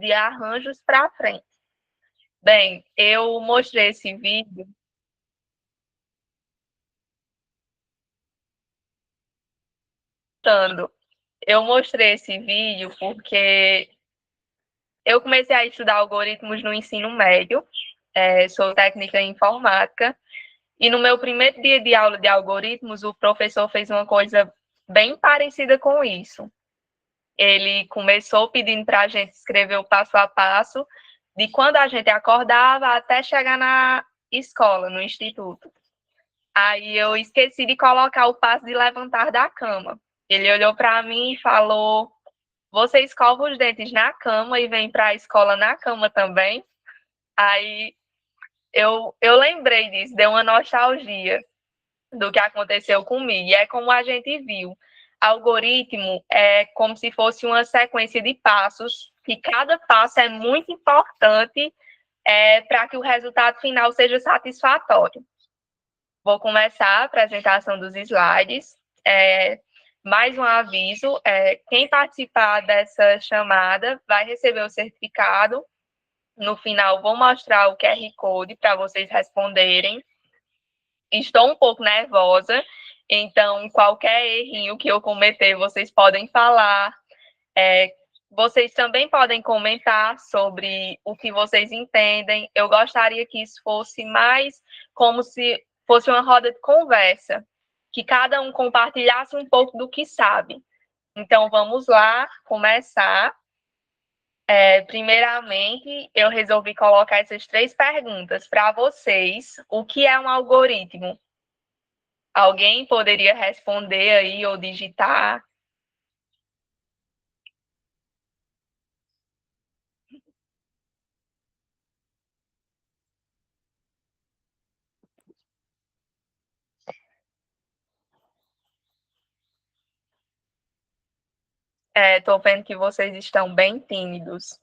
de arranjos para frente. Bem, eu mostrei esse vídeo. Eu mostrei esse vídeo porque eu comecei a estudar algoritmos no ensino médio, sou técnica em informática, e no meu primeiro dia de aula de algoritmos, o professor fez uma coisa bem parecida com isso. Ele começou pedindo para a gente escrever o passo a passo de quando a gente acordava até chegar na escola, no instituto. Aí eu esqueci de colocar o passo de levantar da cama. Ele olhou para mim e falou: "Você escova os dentes na cama e vem para a escola na cama também?" Aí eu lembrei disso, deu uma nostalgia do que aconteceu comigo. E é como a gente viu. Algoritmo é como se fosse uma sequência de passos, que cada passo é muito importante para que o resultado final seja satisfatório. Vou começar a apresentação dos slides. Mais um aviso: quem participar dessa chamada vai receber o certificado. No final, vou mostrar o QR Code para vocês responderem. Estou um pouco nervosa, então qualquer errinho que eu cometer, vocês podem falar. Vocês também podem comentar sobre o que vocês entendem. Eu gostaria que isso fosse mais como se fosse uma roda de conversa, que cada um compartilhasse um pouco do que sabe. Então, vamos lá começar. Primeiramente, eu resolvi colocar essas 3 perguntas para vocês. O que é um algoritmo? Alguém poderia responder aí ou digitar? Estou vendo que vocês estão bem tímidos.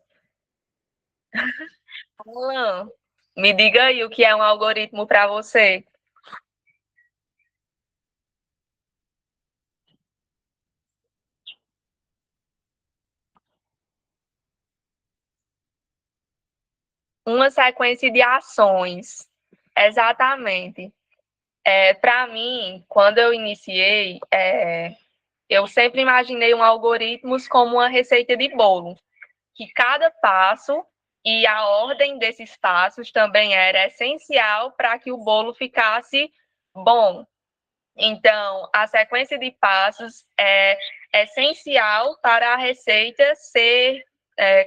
Alan, me diga aí o que é um algoritmo para você. Uma sequência de ações. Exatamente. Para mim, quando eu iniciei, eu sempre imaginei um algoritmo como uma receita de bolo, que cada passo e a ordem desses passos também era essencial para que o bolo ficasse bom. Então, a sequência de passos é essencial para a receita ser,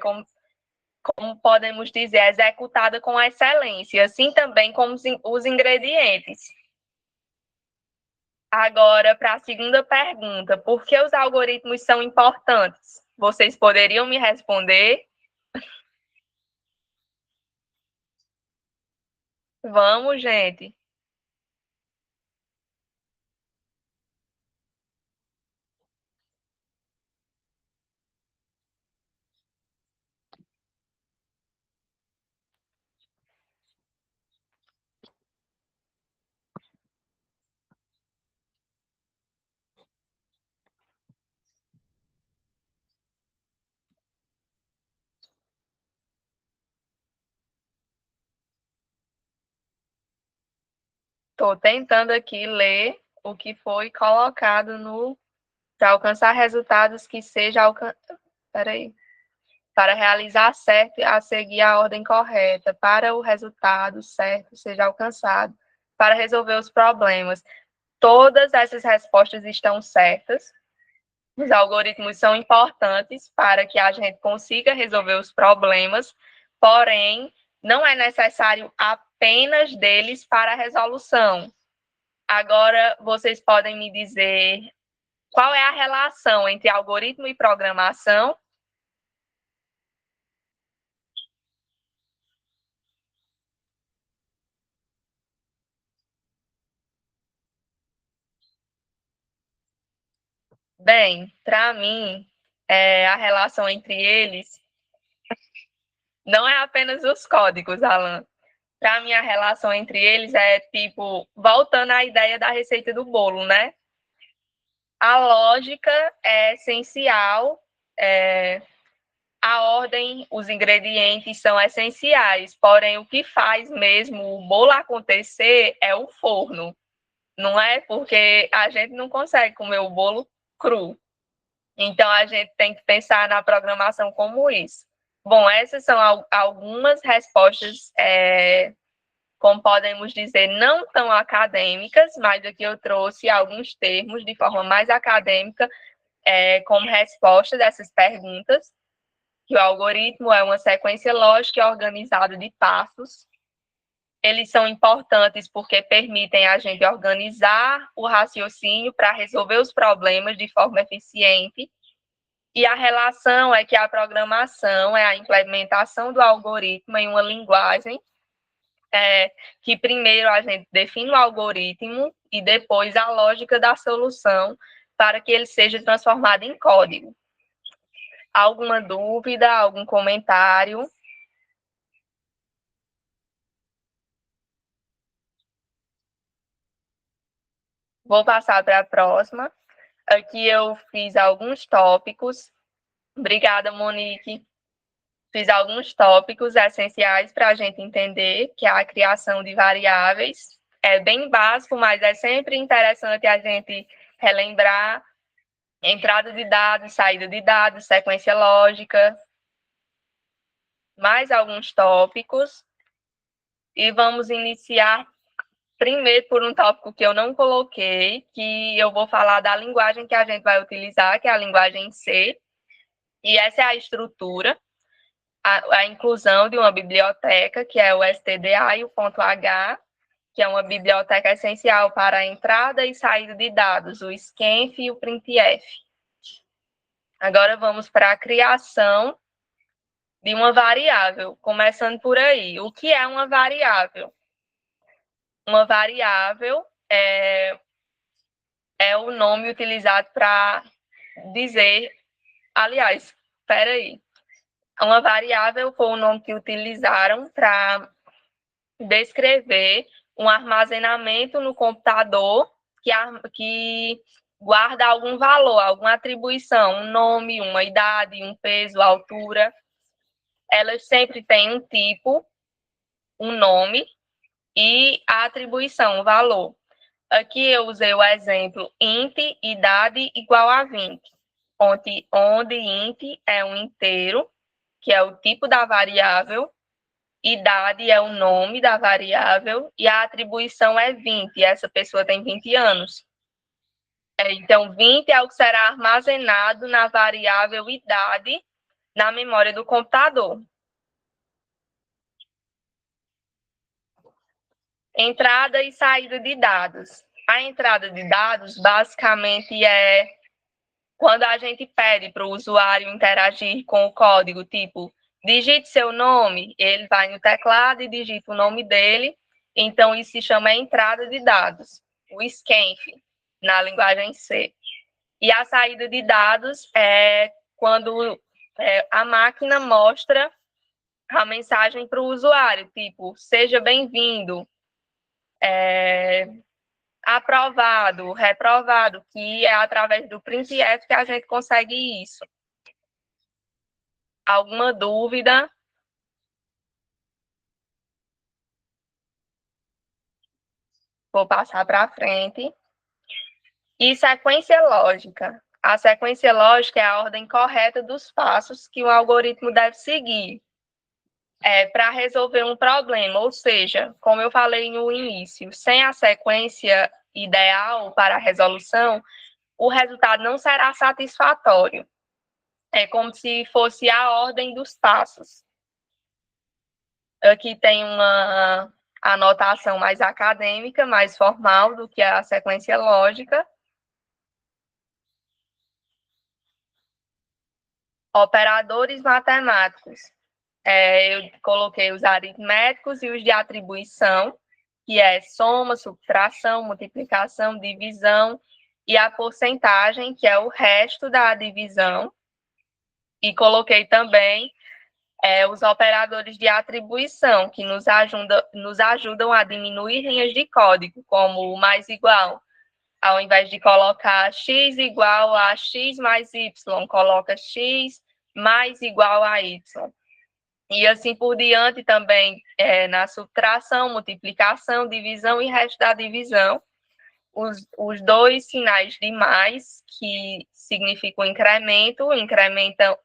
como podemos dizer, executada com excelência, assim também como os ingredientes. Agora, para a segunda pergunta, por que os algoritmos são importantes? Vocês poderiam me responder? Vamos, gente. Estou tentando aqui ler o que foi colocado no para alcançar resultados que seja Peraí. Para realizar certo a seguir a ordem correta, para o resultado certo seja alcançado, para resolver os problemas. Todas essas respostas estão certas. Os algoritmos são importantes para que a gente consiga resolver os problemas, porém, não é necessário apenas deles para a resolução. Agora, vocês podem me dizer qual é a relação entre algoritmo e programação? Bem, para mim, a relação entre eles não é apenas os códigos, Alan. Para mim, a relação entre eles é tipo, voltando à ideia da receita do bolo, né? A lógica é essencial, A ordem, os ingredientes são essenciais, porém o que faz mesmo o bolo acontecer é o forno. Não é porque a gente não consegue comer o bolo cru. Então a gente tem que pensar na programação como isso. Bom, essas são algumas respostas, como podemos dizer, não tão acadêmicas, mas aqui eu trouxe alguns termos de forma mais acadêmica, como resposta dessas perguntas, que o algoritmo é uma sequência lógica organizada de passos. Eles são importantes porque permitem a gente organizar o raciocínio para resolver os problemas de forma eficiente. E a relação é que a programação é a implementação do algoritmo em uma linguagem que primeiro a gente define o algoritmo e depois a lógica da solução para que ele seja transformado em código. Alguma dúvida, algum comentário? Vou passar para a próxima. Aqui eu fiz alguns tópicos. Obrigada, Monique. Fiz alguns tópicos essenciais para a gente entender que é a criação de variáveis. É bem básico, mas é sempre interessante a gente relembrar entrada de dados, saída de dados, sequência lógica, mais alguns tópicos. E vamos iniciar primeiro por um tópico que eu não coloquei, que eu vou falar da linguagem que a gente vai utilizar, que é a linguagem C. E essa é a estrutura, a inclusão de uma biblioteca, que é o stda e o .h, que é uma biblioteca essencial para a entrada e saída de dados, o scanf e o printf. Agora vamos para a criação de uma variável, começando por aí. O que é uma variável? Uma variável é o nome utilizado para dizer, aliás, espera aí. Uma variável foi o nome que utilizaram para descrever um armazenamento no computador que guarda algum valor, alguma atribuição, um nome, uma idade, um peso, altura. Elas sempre têm um tipo, um nome e a atribuição, o valor. Aqui eu usei o exemplo int idade igual a 20, onde int é um inteiro, que é o tipo da variável, idade é o nome da variável e a atribuição é 20, essa pessoa tem 20 anos. Então, 20 é o que será armazenado na variável idade na memória do computador. Entrada e saída de dados. A entrada de dados, basicamente, é quando a gente pede para o usuário interagir com o código, tipo, digite seu nome, ele vai no teclado e digita o nome dele. Então, isso se chama entrada de dados, o scanf, na linguagem C. E a saída de dados é quando a máquina mostra a mensagem para o usuário, tipo, seja bem-vindo, aprovado, reprovado, que é através do printf que a gente consegue isso. Alguma dúvida? Vou passar para frente. E sequência lógica. A sequência lógica é a ordem correta dos passos que o algoritmo deve seguir para resolver um problema. Ou seja, como eu falei no início, sem a sequência ideal para a resolução, o resultado não será satisfatório. É como se fosse a ordem dos passos. Aqui tem uma anotação mais acadêmica, mais formal do que a sequência lógica. Operadores matemáticos. Eu coloquei os aritméticos e os de atribuição, que é soma, subtração, multiplicação, divisão, e a porcentagem, que é o resto da divisão. E coloquei também os operadores de atribuição, que nos ajudam a diminuir linhas de código, como o mais igual. Ao invés de colocar x igual a x mais y, coloca x mais igual a y. E assim por diante também, na subtração, multiplicação, divisão e resto da divisão, os dois sinais de mais, que significam incremento, incrementa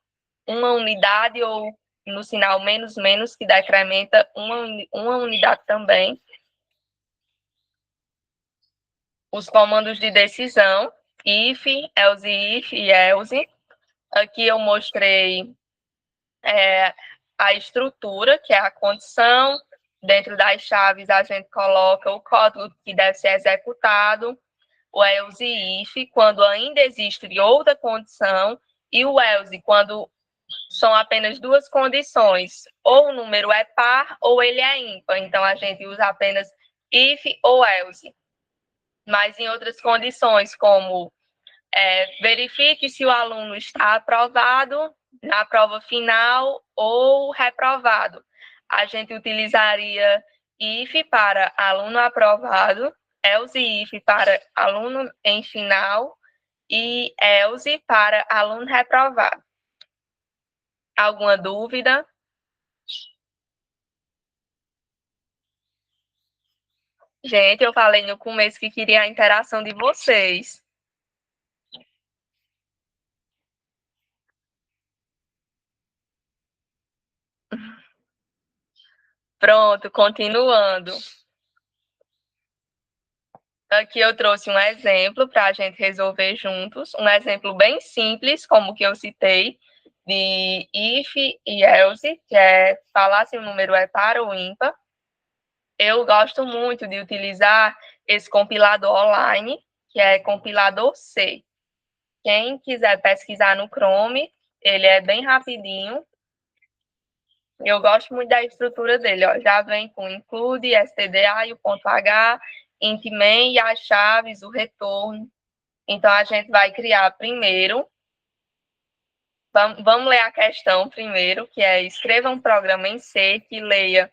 uma unidade, ou no sinal menos, menos, que decrementa uma unidade também. Os comandos de decisão, if, else if e else. Aqui eu mostrei a estrutura, que é a condição. Dentro das chaves, a gente coloca o código que deve ser executado, o else if, quando ainda existe outra condição, e o else, quando são apenas duas condições, ou o número é par ou ele é ímpar. Então, a gente usa apenas if ou else. Mas em outras condições, como verifique se o aluno está aprovado na prova final ou reprovado, a gente utilizaria if para aluno aprovado, else if para aluno em final e else para aluno reprovado. Alguma dúvida? Gente, eu falei no começo que queria a interação de vocês. Pronto, continuando. Aqui eu trouxe um exemplo para a gente resolver juntos, um exemplo bem simples, como o que eu citei, de if e else, que é falar se o número é par ou ímpar. Eu gosto muito de utilizar esse compilador online, que é compilador C. Quem quiser pesquisar no Chrome, ele é bem rapidinho. Eu gosto muito da estrutura dele, ó. Já vem com include, stda e o ponto H, int main e as chaves, o retorno. Então, a gente vai criar primeiro. Vamos ler a questão primeiro, que é: escreva um programa em C que leia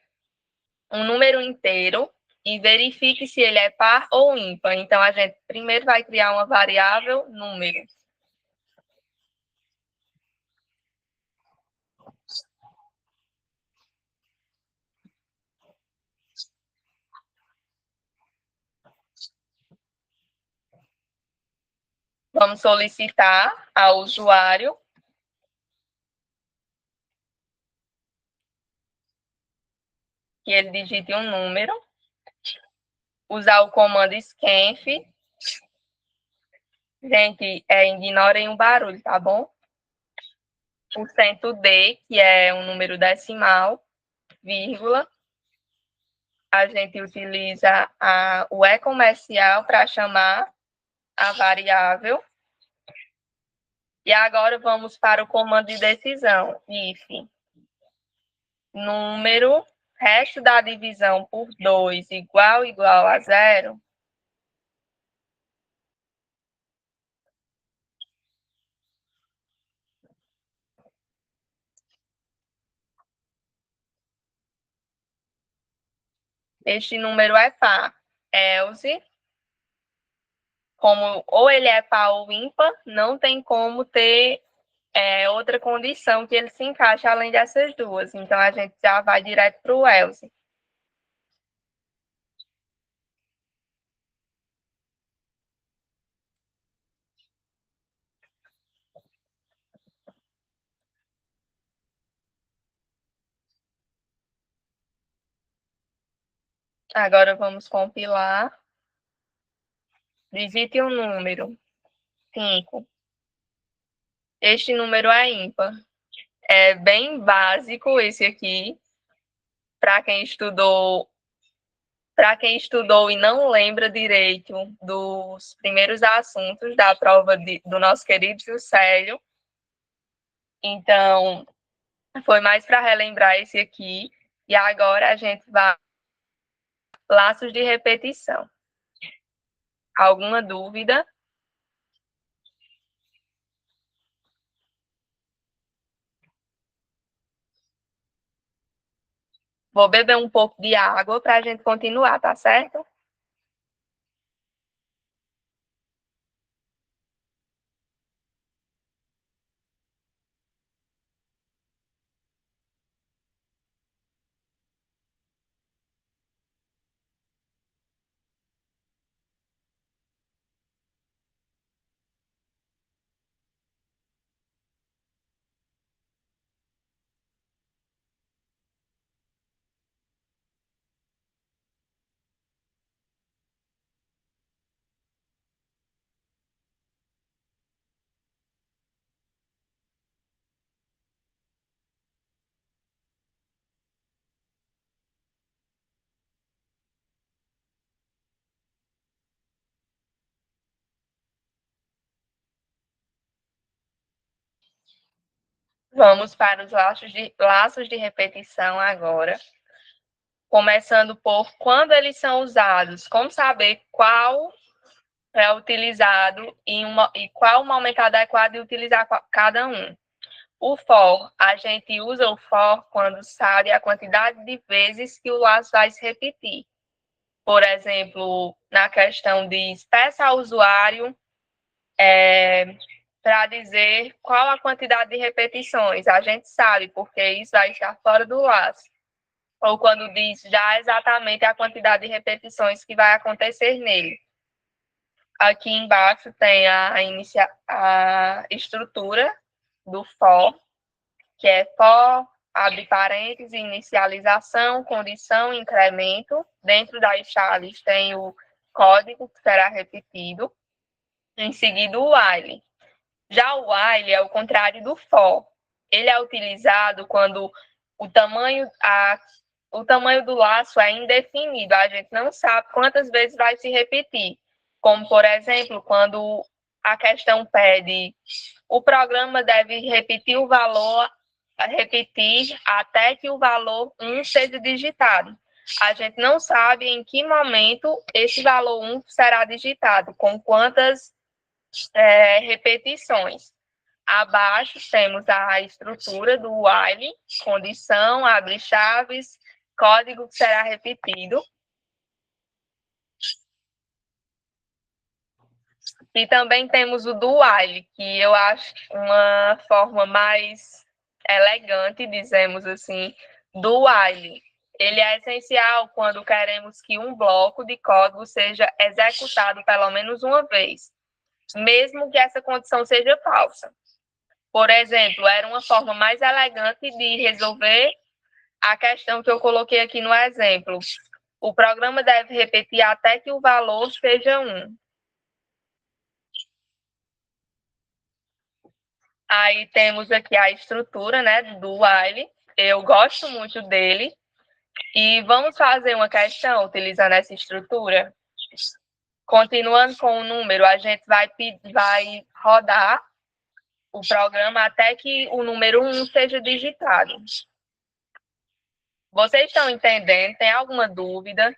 um número inteiro e verifique se ele é par ou ímpar. Então, a gente primeiro vai criar uma variável número. Vamos solicitar ao usuário que ele digite um número, usar o comando scanf. Gente, ignorem o barulho, tá bom? O cento D, que é um número decimal, vírgula. A gente utiliza o e-comercial para chamar a variável. E agora vamos para o comando de decisão, if número, resto da divisão por 2 igual a 0. Este número é par. Else, como ou ele é par ou ímpar, não tem como ter outra condição que ele se encaixe além dessas duas. Então, a gente já vai direto para o else. Agora, vamos compilar. Digite um número. 5. Este número é ímpar. É bem básico esse aqui. Para quem estudou e não lembra direito dos primeiros assuntos da prova do nosso querido Juscelio. Então, foi mais para relembrar esse aqui. E agora a gente vai laços de repetição. Alguma dúvida? Vou beber um pouco de água para a gente continuar, tá certo? Vamos para os laços de repetição agora. Começando por quando eles são usados, como saber qual é utilizado e qual o momento adequado de utilizar cada um. O for, a gente usa o for quando sabe a quantidade de vezes que o laço vai se repetir. Por exemplo, na questão de peça ao usuário, para dizer qual a quantidade de repetições. A gente sabe, porque isso vai estar fora do laço. Ou quando diz já exatamente a quantidade de repetições que vai acontecer nele. Aqui embaixo tem a estrutura do for, que é for, abre parênteses, inicialização, condição, incremento. Dentro das chaves tem o código que será repetido. Em seguida, o while. Já o while é o contrário do for. Ele é utilizado quando o tamanho do laço é indefinido. A gente não sabe quantas vezes vai se repetir. Como, por exemplo, quando a questão pede o programa deve repetir até que o valor 1 seja digitado. A gente não sabe em que momento esse valor 1 será digitado, com quantas repetições. Abaixo temos a estrutura do while, condição, abre chaves, código que será repetido. E também temos o do while, que eu acho uma forma mais elegante, dizemos assim, do while. Ele é essencial quando queremos que um bloco de código seja executado pelo menos uma vez, mesmo que essa condição seja falsa. Por exemplo, era uma forma mais elegante de resolver a questão que eu coloquei aqui no exemplo. O programa deve repetir até que o valor seja 1. Aí temos aqui a estrutura, né, do while. Eu gosto muito dele. E vamos fazer uma questão utilizando essa estrutura. Continuando com o número, a gente vai rodar o programa até que o número 1 seja digitado. Vocês estão entendendo? Tem alguma dúvida?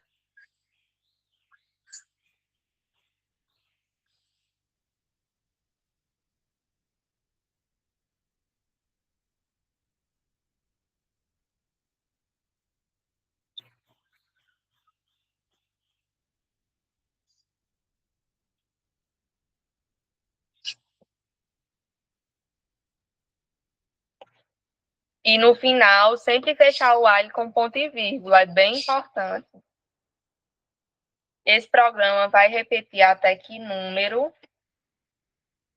E no final, sempre fechar o while com ponto e vírgula, é bem importante. Esse programa vai repetir até que número...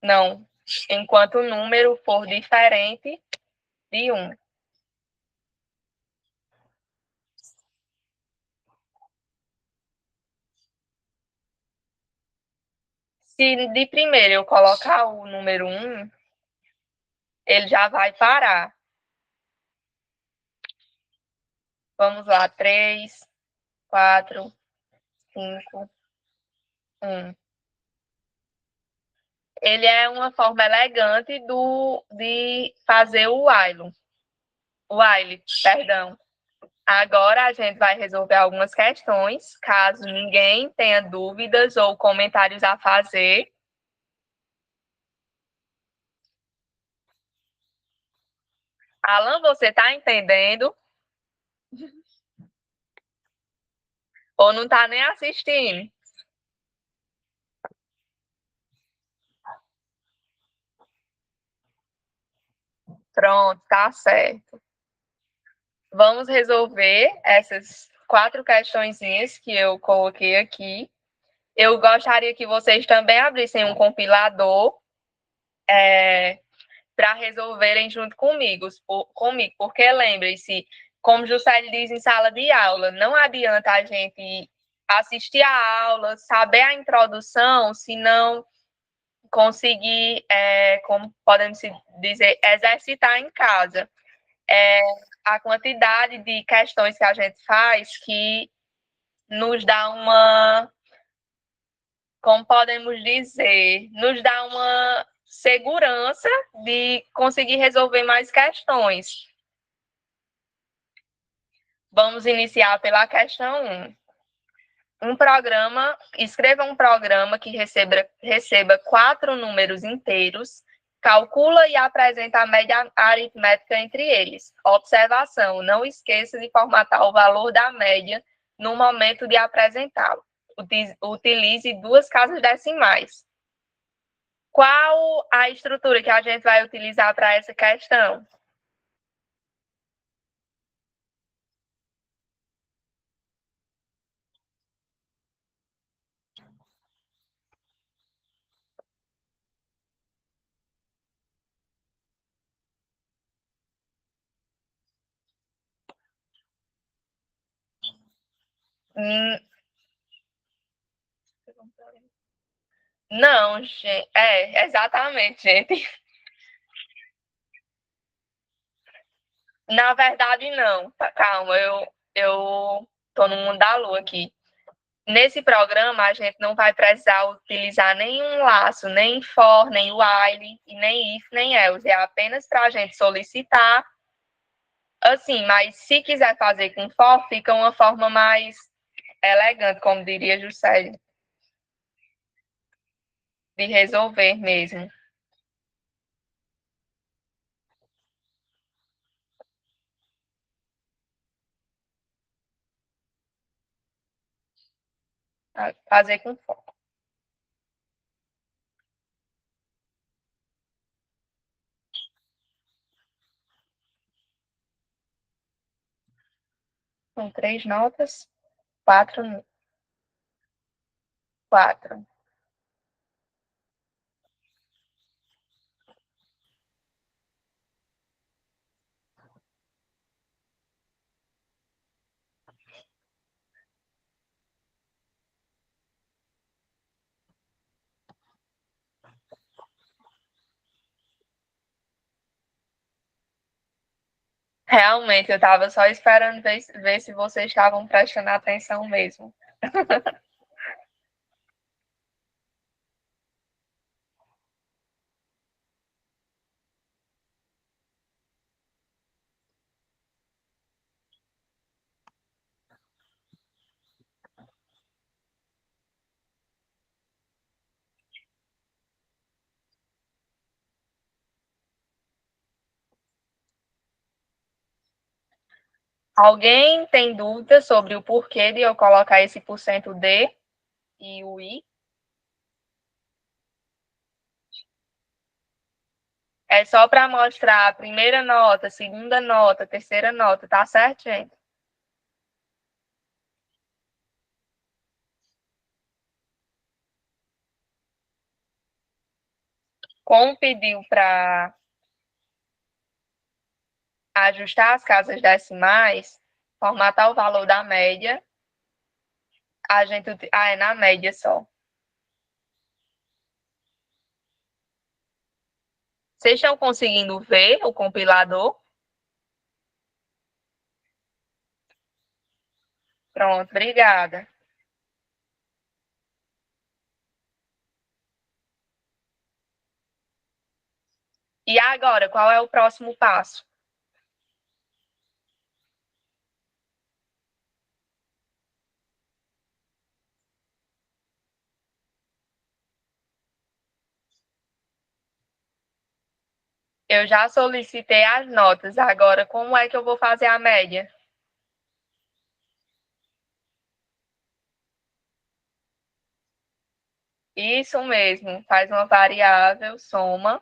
Não, enquanto o número for diferente de 1. Se de primeiro eu colocar o número 1, ele já vai parar. Vamos lá, 3, 4, 5, 1. Ele é uma forma elegante de fazer o while. Perdão. Agora a gente vai resolver algumas questões, caso ninguém tenha dúvidas ou comentários a fazer. Alan, você está entendendo? Ou não está nem assistindo? Pronto, tá certo. Vamos resolver essas 4 questõezinhas que eu coloquei aqui. Eu gostaria que vocês também abrissem um compilador para resolverem junto comigo, porque lembrem-se, como Juscelia diz em sala de aula, não adianta a gente assistir a aula, saber a introdução, se não conseguir, como podemos dizer, exercitar em casa. A quantidade de questões que a gente faz que nos dá uma, como podemos dizer, nos dá uma segurança de conseguir resolver mais questões. Vamos iniciar pela questão 1. Escreva um programa que receba 4 números inteiros, calcula e apresenta a média aritmética entre eles. Observação: não esqueça de formatar o valor da média no momento de apresentá-lo. Utilize 2 casas decimais. Qual a estrutura que a gente vai utilizar para essa questão? Hum, Não, gente. Exatamente, gente. Na verdade, não. Calma, eu tô no mundo da lua aqui. Nesse programa, a gente não vai precisar utilizar nenhum laço, nem for, nem while, e nem if, nem else. É apenas para a gente solicitar, assim, mas se quiser fazer com for, fica uma forma mais elegante, como diria Juscelia, de resolver mesmo. Fazer com for. Com 3 notas, 4, 4. Realmente, eu estava só esperando ver se vocês estavam prestando atenção mesmo. Alguém tem dúvida sobre o porquê de eu colocar esse porcento D e o I? É só para mostrar a primeira nota, segunda nota, terceira nota, tá certo, gente? Como pediu para ajustar as casas decimais, formatar o valor da média, a gente. É na média só. Vocês estão conseguindo ver o compilador? Pronto, obrigada. E agora, qual é o próximo passo? Eu já solicitei as notas, agora como é que eu vou fazer a média? Isso mesmo, faz uma variável, soma,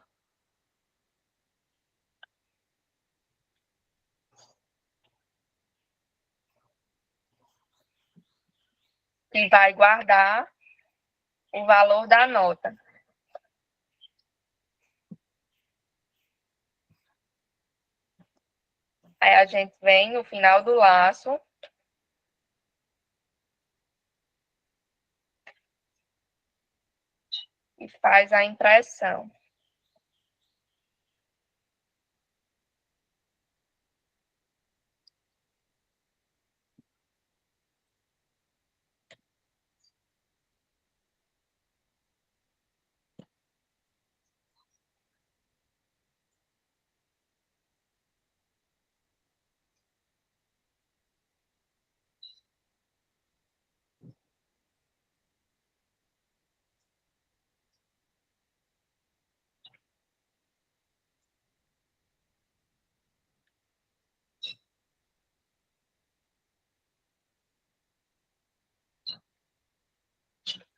e vai guardar o valor da nota. Aí a gente vem no final do laço e faz a impressão.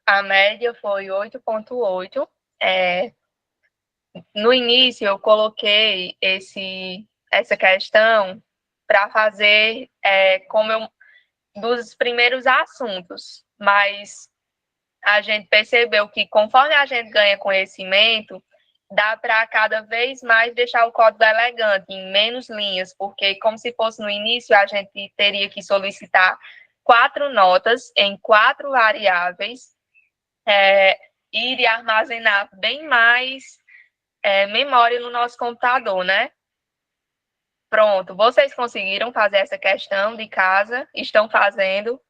A média foi 8,8. É, no início, eu coloquei essa questão para fazer dos primeiros assuntos, mas a gente percebeu que conforme a gente ganha conhecimento, dá para cada vez mais deixar o código elegante, em menos linhas, porque como se fosse no início, a gente teria que solicitar 4 notas em 4 variáveis, iria armazenar bem mais memória no nosso computador, né? Pronto, vocês conseguiram fazer essa questão de casa? Estão fazendo?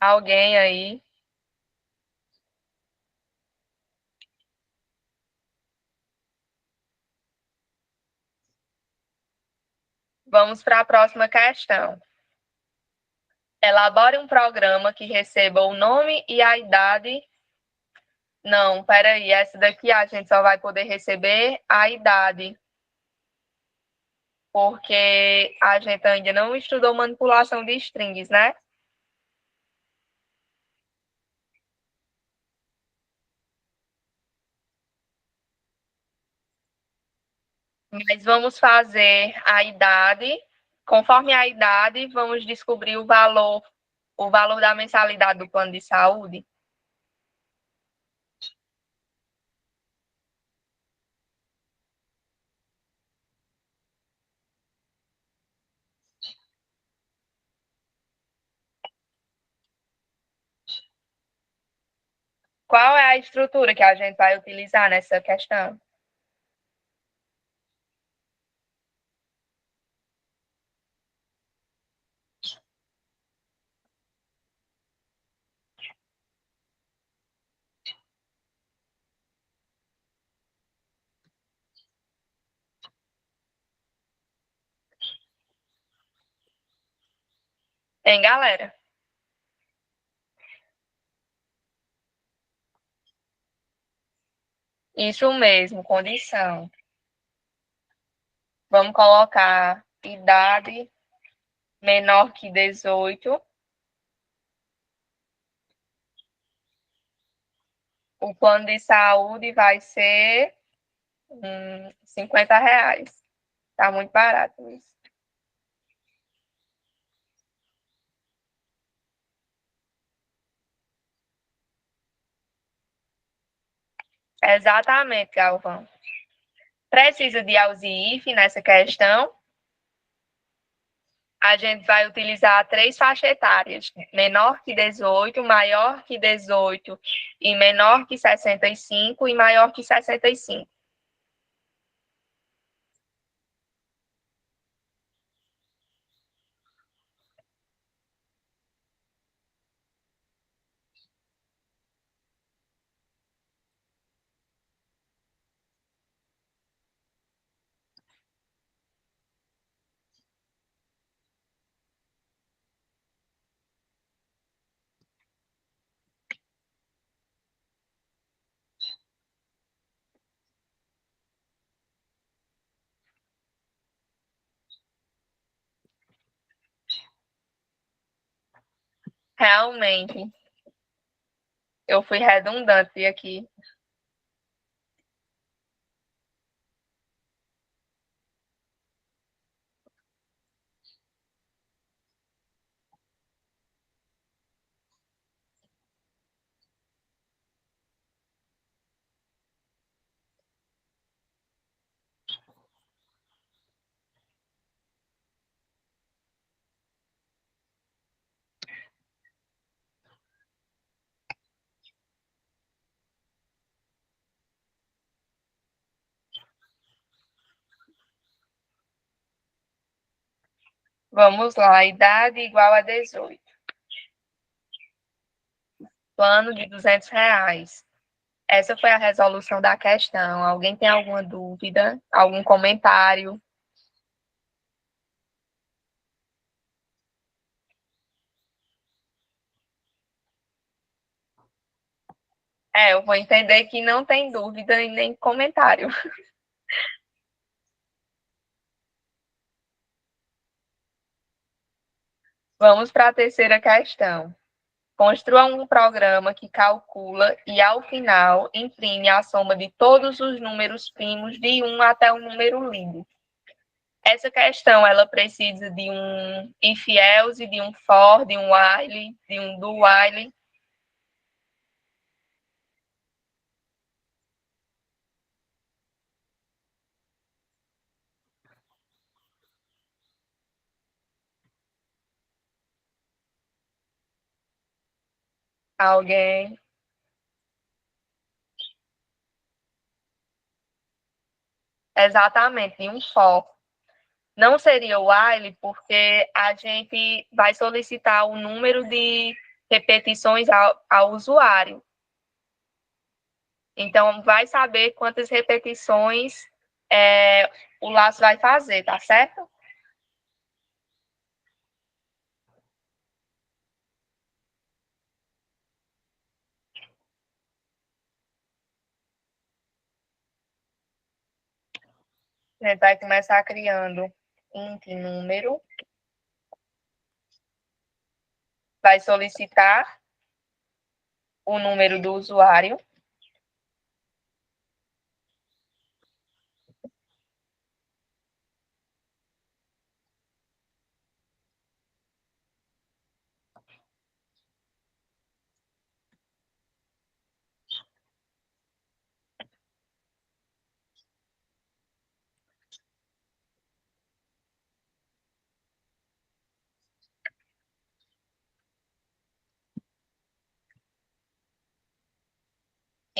Alguém aí? Vamos para a próxima questão. Elabore um programa que receba o nome e a idade. Não, peraí, essa daqui a gente só vai poder receber a idade, porque a gente ainda não estudou manipulação de strings, né? Mas vamos fazer a idade. Conforme a idade, vamos descobrir o valor da mensalidade do plano de saúde. Qual é a estrutura que a gente vai utilizar nessa questão? Hein, galera? Isso mesmo, condição. Vamos colocar idade menor que 18. O plano de saúde vai ser R$ 50. Tá muito barato isso. Exatamente, Galvão. Precisa de AUSIF nessa questão. A gente vai utilizar 3 faixas etárias: menor que 18, maior que 18 e menor que 65 e maior que 65. Realmente, eu fui redundante aqui. Vamos lá, idade igual a 18. Plano de R$ 200. Essa foi a resolução da questão. Alguém tem alguma dúvida? Algum comentário? Eu vou entender que não tem dúvida e nem comentário. Vamos para a terceira questão. Construa um programa que calcula e, ao final, imprime a soma de todos os números primos de 1 até o número líder. Essa questão ela precisa de um if else, de um for, de um while, de um do while. Alguém? Exatamente, de um for. Não seria o while, porque a gente vai solicitar o número de repetições ao usuário. Então, vai saber quantas repetições o laço vai fazer, tá certo? A gente vai começar criando int número, vai solicitar o número do usuário,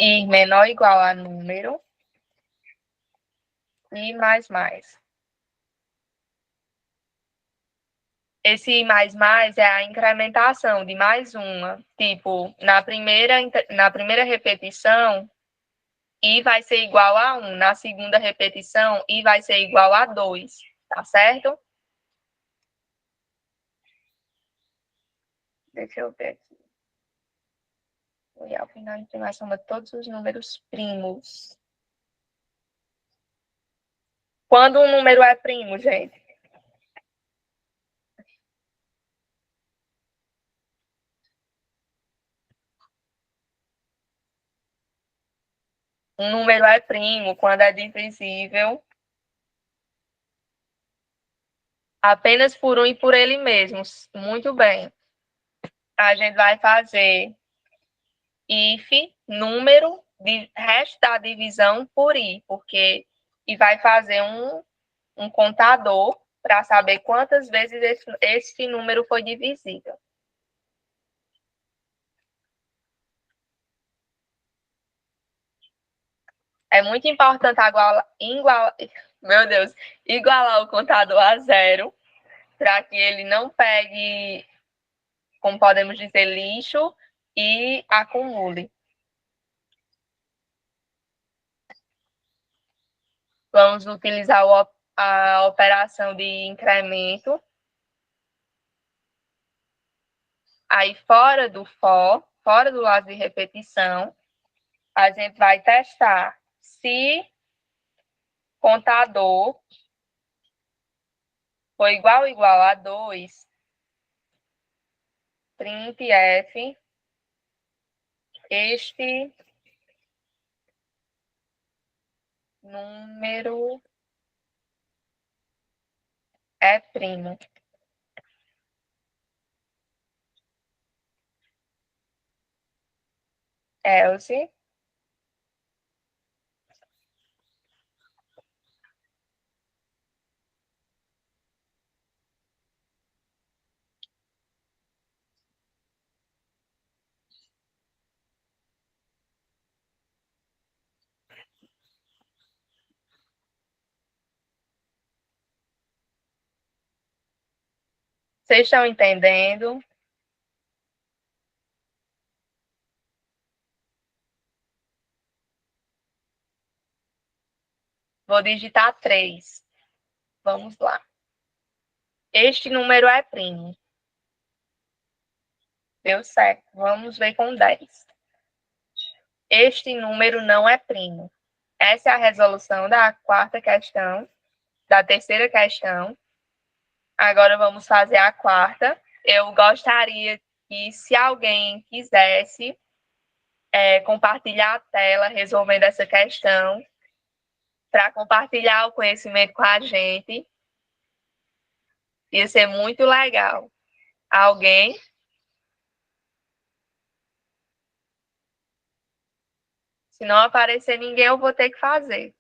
e menor ou igual a número, e mais. Esse mais é a incrementação de mais uma. Tipo, na primeira repetição, i vai ser igual a 1. Na segunda repetição, i vai ser igual a 2. Tá certo? Deixa eu ver aqui. E ao final, a gente vai somar todos os números primos. Quando um número é primo, gente? Um número é primo quando é divisível apenas por um e por ele mesmo. Muito bem. A gente vai fazer if número de resto da divisão por i, porque e vai fazer um contador para saber quantas vezes esse número foi divisível. É muito importante meu Deus, igualar o contador a zero, para que ele não pegue, como podemos dizer, lixo e acumule. Vamos utilizar a operação de incremento. Aí, fora do for, fora do lado de repetição, a gente vai testar se contador for igual ou igual a 2, printf, este número é primo. Else, vocês estão entendendo? Vou digitar 3. Vamos lá. Este número é primo. Deu certo. Vamos ver com 10. Este número não é primo. Essa é a resolução da quarta questão, da terceira questão. Agora vamos fazer a quarta. Eu gostaria que, se alguém quisesse compartilhar a tela resolvendo essa questão, para compartilhar o conhecimento com a gente, ia ser muito legal. Alguém? Se não aparecer ninguém, eu vou ter que fazer.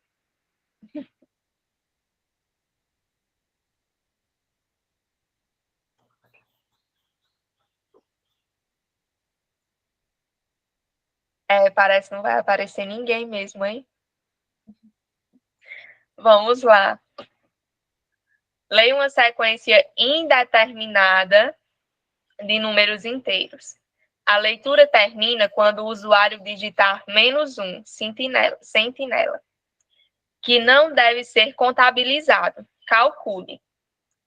Parece que não vai aparecer ninguém mesmo, hein? Vamos lá. Leia uma sequência indeterminada de números inteiros. A leitura termina quando o usuário digitar -1, sentinela, que não deve ser contabilizado. Calcule.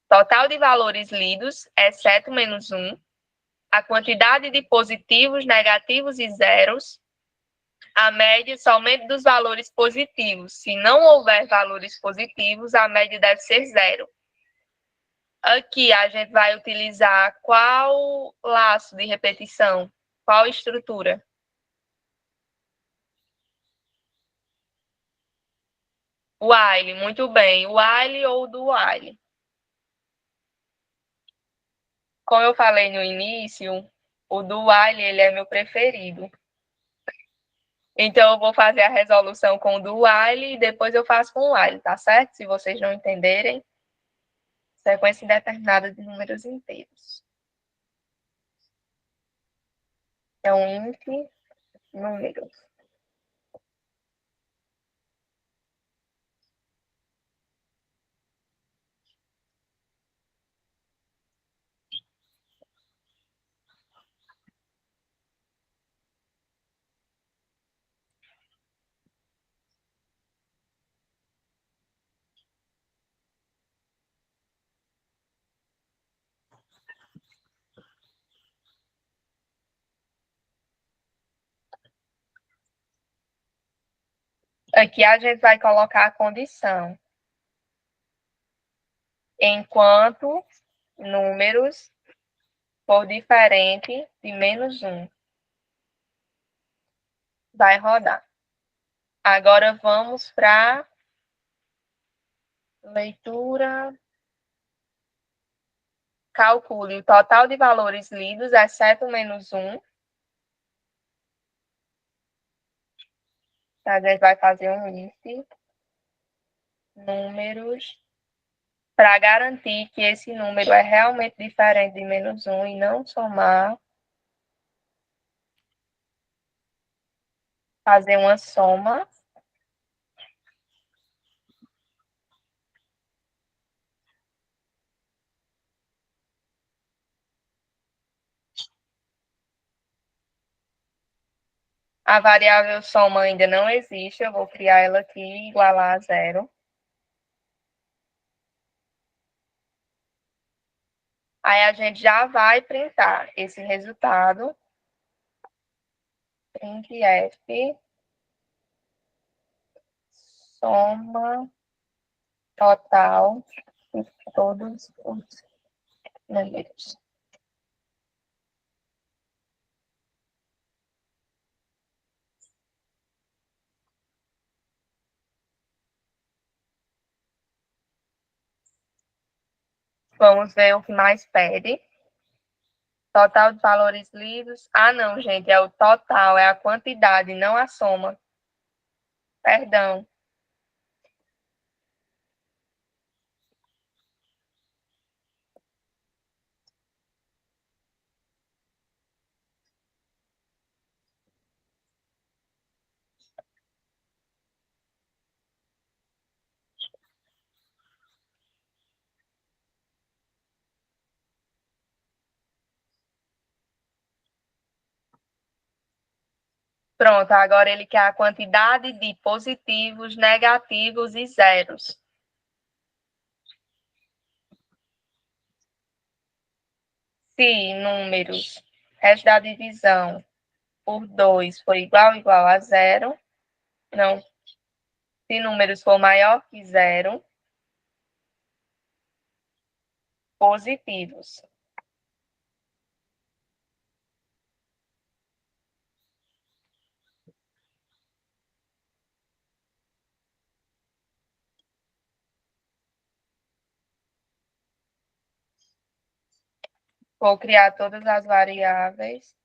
Total de valores lidos, exceto -1, a quantidade de positivos, negativos e zeros, a média somente dos valores positivos. Se não houver valores positivos, a média deve ser zero. Aqui a gente vai utilizar qual laço de repetição? Qual estrutura? While, muito bem. While ou do while? Como eu falei no início, o do while ele é meu preferido. Então eu vou fazer a resolução com o do while e depois eu faço com o while, tá certo? Se vocês não entenderem, sequência indeterminada de números inteiros. É um int número. Aqui a gente vai colocar a condição. Enquanto números for diferente de -1. Vai rodar. Agora vamos para leitura. Calcule o total de valores lidos, exceto -1. A gente vai fazer um if números para garantir que esse número é realmente diferente de -1 e não somar, fazer uma soma. A variável soma ainda não existe, eu vou criar ela aqui e igualar a zero. Aí a gente já vai printar esse resultado. Printf, soma total de todos os números. Vamos ver o que mais pede. Total de valores lidos. Ah, não, gente, é o total, é a quantidade, não a soma. Perdão. Pronto, agora ele quer a quantidade de positivos, negativos e zeros. Se números, resto da divisão, por 2 for igual a zero. Não, se números for maior que zero, positivos. Vou criar todas as variáveis.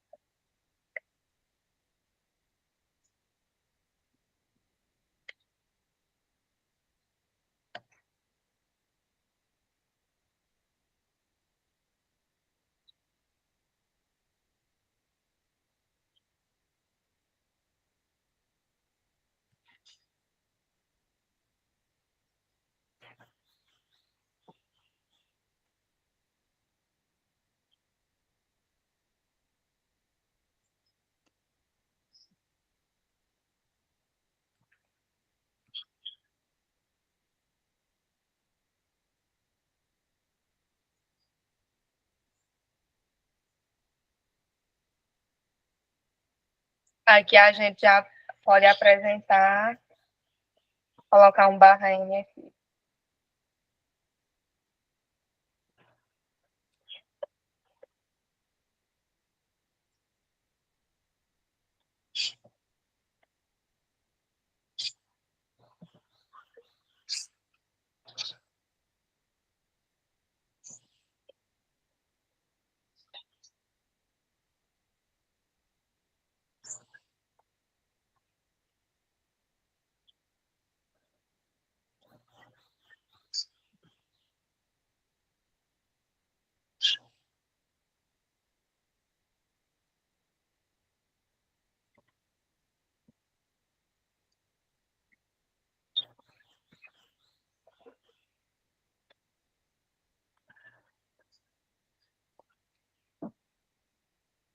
Aqui a gente já pode apresentar, colocar um barra N aqui.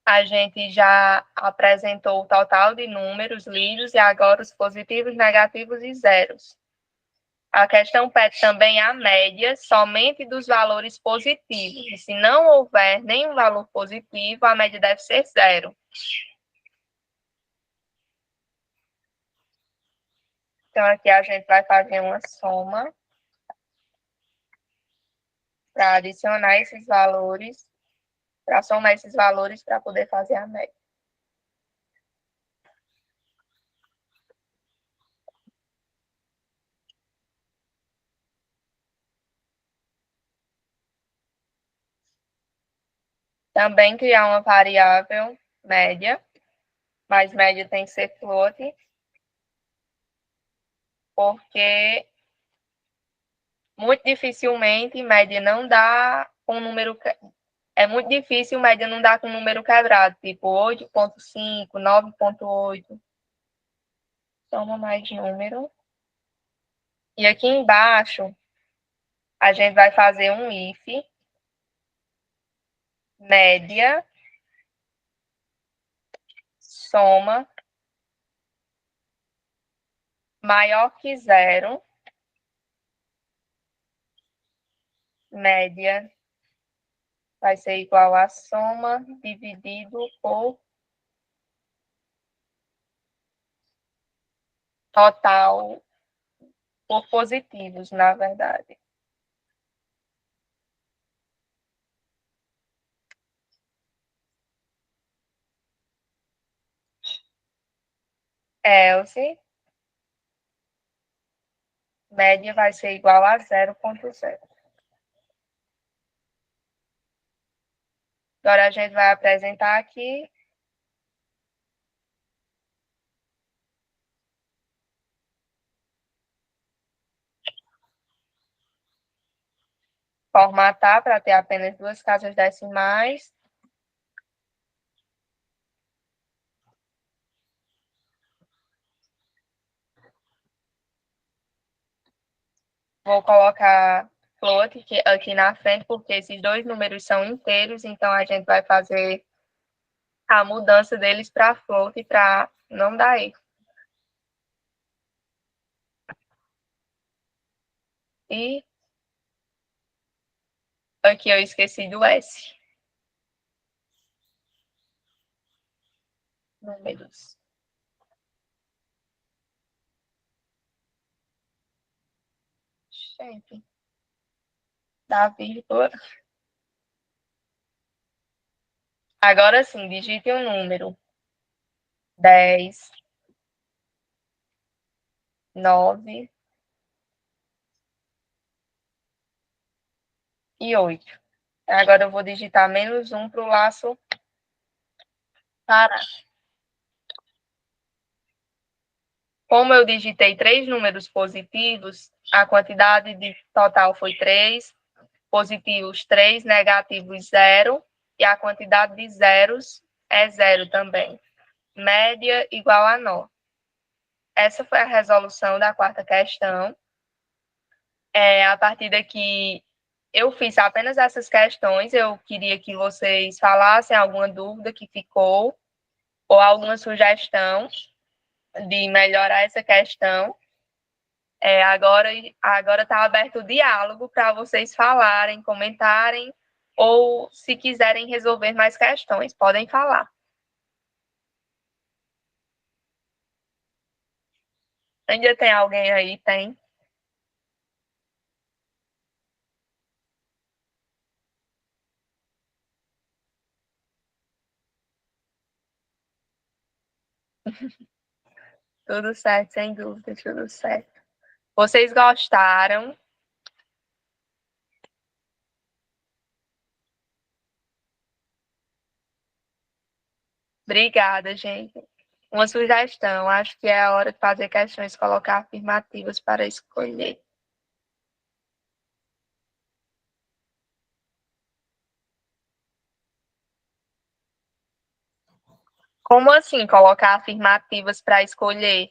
A gente já apresentou o total de números lidos e agora os positivos, negativos e zeros. A questão pede também a média somente dos valores positivos. E se não houver nenhum valor positivo, a média deve ser zero. Então, aqui a gente vai fazer uma soma para adicionar esses valores, para somar esses valores para poder fazer a média. Também criar uma variável média, mas média tem que ser float, porque muito dificilmente média não dá com número. É muito difícil média não dar com número quebrado, tipo 8,5, 9,8. Toma mais número. E aqui embaixo, a gente vai fazer um if, média, soma, maior que zero, média vai ser igual a soma dividido por total, por positivos, na verdade. Else, média vai ser igual a 0,0. Agora a gente vai apresentar aqui formatar para ter apenas duas casas decimais. Vou colocar float aqui na frente, porque esses dois números são inteiros, então a gente vai fazer a mudança deles para float para não dar erro. E aqui eu esqueci do S. números. Gente, da vírgula. Agora sim, digite um número. 10, 9 e 8. Agora eu vou digitar -1 para o laço parar. Como eu digitei 3 números positivos, a quantidade de total foi 3, positivos 3, negativos 0, e a quantidade de zeros é 0 também. Média igual a nó. Essa foi a resolução da quarta questão. A partir daqui, eu fiz apenas essas questões. Eu queria que vocês falassem alguma dúvida que ficou ou alguma sugestão de melhorar essa questão. Agora está aberto o diálogo para vocês falarem, comentarem, ou se quiserem resolver mais questões, podem falar. Ainda tem alguém aí? Tem? Tudo certo, sem dúvida, tudo certo. Vocês gostaram? Obrigada, gente. Uma sugestão, acho que é a hora de fazer questões, colocar afirmativas para escolher. Como assim, colocar afirmativas para escolher?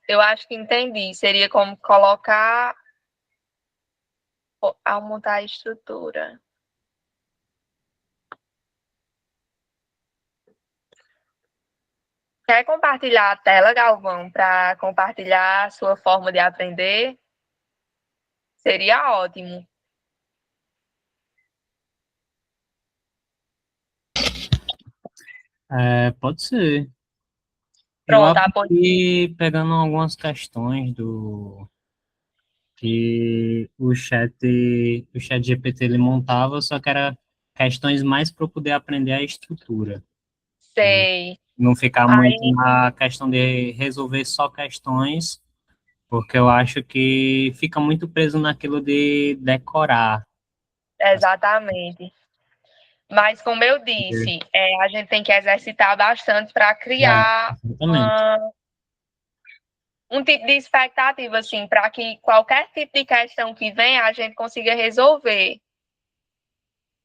Eu acho que entendi. Seria como colocar ao montar a estrutura. Quer compartilhar a tela, Galvão, para compartilhar a sua forma de aprender? Seria ótimo. Pode ser. Eu Pronto, abri pegando algumas questões do que o chat GPT ele montava, só que era questões mais para eu poder aprender a estrutura. E sei. não ficar muito Aí, na questão de resolver só questões, porque eu acho que fica muito preso naquilo de decorar. exatamente. Mas, como eu disse, a gente tem que exercitar bastante para criar Exatamente. um tipo de expectativa, assim, para que qualquer tipo de questão que venha, a gente consiga resolver.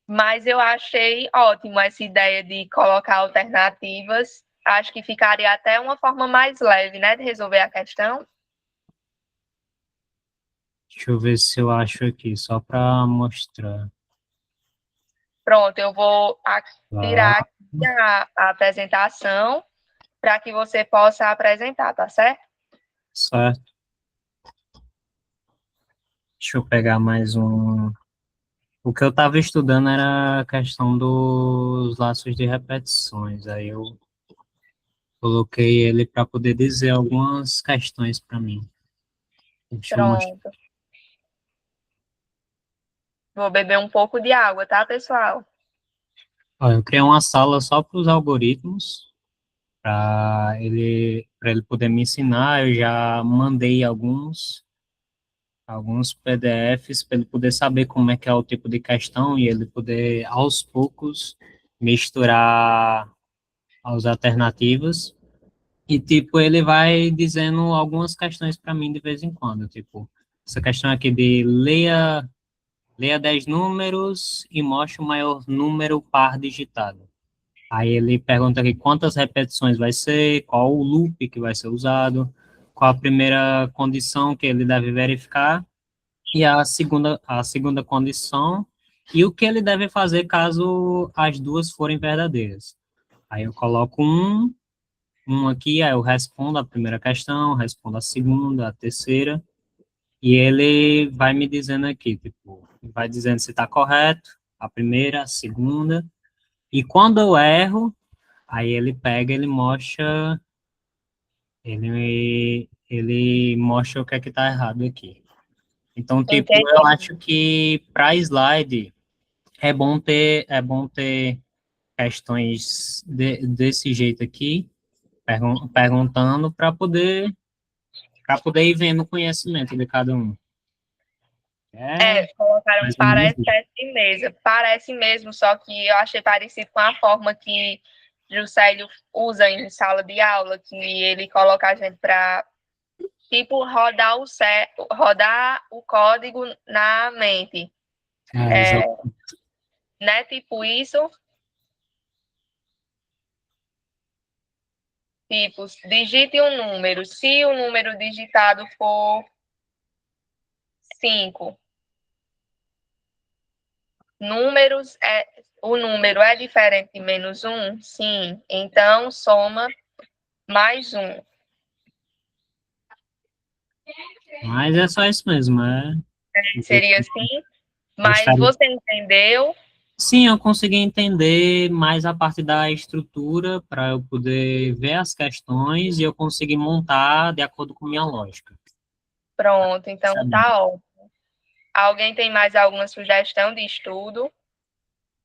Mas eu achei ótimo essa ideia de colocar alternativas. Acho que ficaria até uma forma mais leve, né, de resolver a questão. Deixa eu ver se eu acho aqui, só para mostrar. Pronto, eu vou Lá, tirar aqui a apresentação para que você possa apresentar, tá certo? certo. Deixa eu pegar mais um. O que eu estava estudando era a questão dos laços de repetições. Aí eu coloquei ele para poder dizer algumas questões para mim. Deixa eu mostrar. Pronto. Vou beber um pouco de água, tá, pessoal? Ó, eu criei uma sala só para os algoritmos, para ele poder me ensinar. Eu já mandei alguns PDFs para ele poder saber como é que é o tipo de questão e ele poder, aos poucos, misturar as alternativas. E, tipo, ele vai dizendo algumas questões para mim de vez em quando. Tipo, essa questão aqui de leia 10 números e mostre o maior número par digitado. Aí ele pergunta aqui quantas repetições vai ser, qual o loop que vai ser usado, qual a primeira condição que ele deve verificar e a segunda condição e o que ele deve fazer caso as duas forem verdadeiras. Aí eu coloco um aqui, aí eu respondo a primeira questão, respondo a segunda, a terceira, e ele vai me dizendo aqui, tipo, vai dizendo se está correto, a primeira, a segunda, e quando eu erro, aí ele pega, ele mostra o que é que está errado aqui. Então, tipo, eu Entendi. acho que para slide é bom ter questões desse jeito aqui, perguntando para poder ir vendo o conhecimento de cada um. É Colocaram mais ou menos parece isso. teste mesa. Parece mesmo, só que eu achei parecido com a forma que Juscelio usa em sala de aula, que ele coloca a gente para, tipo, rodar o código na mente. É, É, exato. né? Tipo isso, tipo, digite um número. Se o número digitado for 5, o número é diferente de menos um? Sim. Então, soma mais um. Mas é só isso mesmo. Seria assim. Mas Gostaria. você entendeu? Sim, eu consegui entender mais a parte da estrutura para eu poder ver as questões e eu conseguir montar de acordo com minha lógica. Pronto, então Sabe? tá ótimo. Alguém tem mais alguma sugestão de estudo?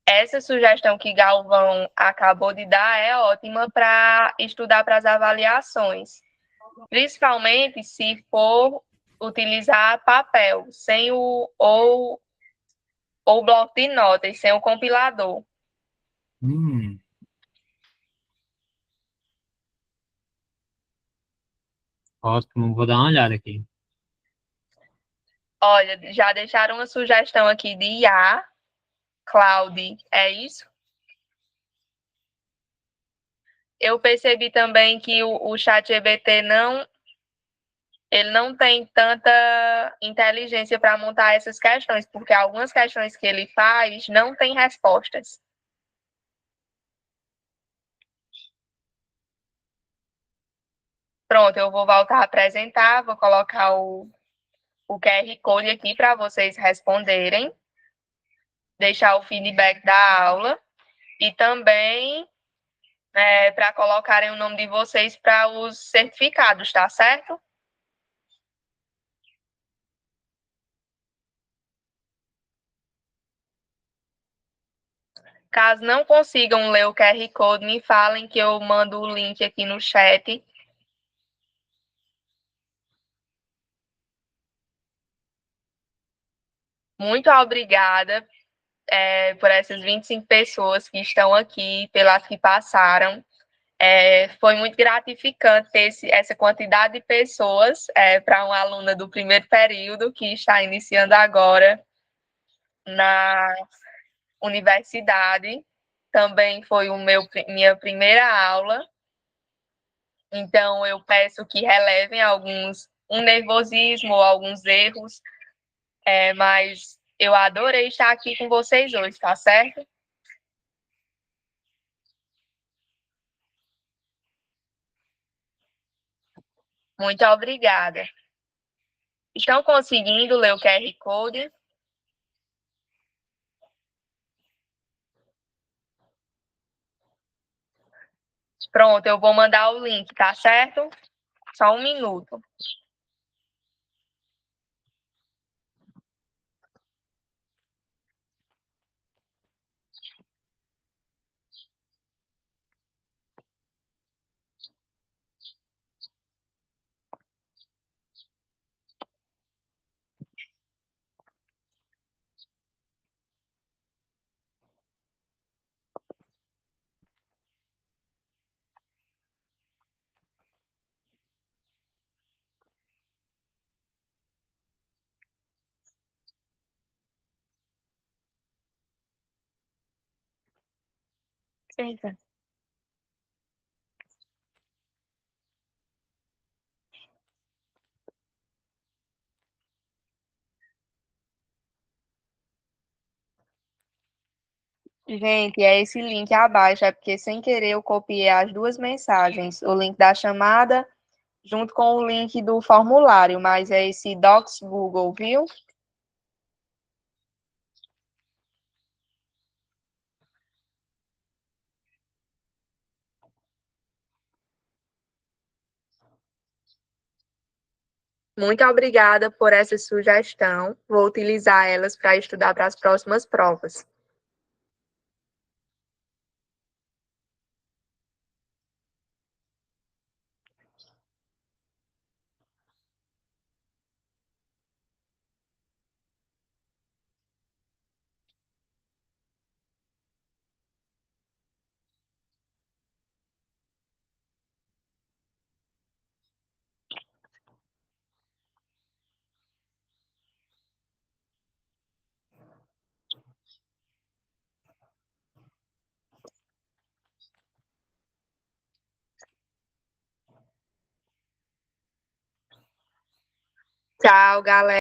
Essa sugestão que Galvão acabou de dar é ótima para estudar para as avaliações, principalmente se for utilizar papel, sem ou bloco de notas, sem o compilador. Hum, ótimo, vou dar uma olhada aqui. Olha, já deixaram uma sugestão aqui de IA, Cloud, é isso? Eu percebi também que o ChatGPT ele não tem tanta inteligência para montar essas questões, porque algumas questões que ele faz não têm respostas. Pronto, eu vou voltar a apresentar, vou colocar o QR Code aqui para vocês responderem, deixar o feedback da aula e também para colocarem o nome de vocês para os certificados, tá certo? Caso não consigam ler o QR Code, me falem que eu mando o link aqui no chat. Muito obrigada por essas 25 pessoas que estão aqui, pelas que passaram. Foi muito gratificante ter essa quantidade de pessoas para uma aluna do primeiro período que está iniciando agora na universidade. Também foi minha primeira aula, então eu peço que relevem um nervosismo ou alguns erros, mas eu adorei estar aqui com vocês hoje, tá certo? Muito obrigada. Estão conseguindo ler o QR Code? Pronto, eu vou mandar o link, tá certo? Só um minuto. Eita. Gente, é esse link abaixo, é porque sem querer eu copiei as duas mensagens, o link da chamada junto com o link do formulário, mas é esse Docs Google, viu? Muito obrigada por essa sugestão. Vou utilizar elas para estudar para as próximas provas. Tchau, galera.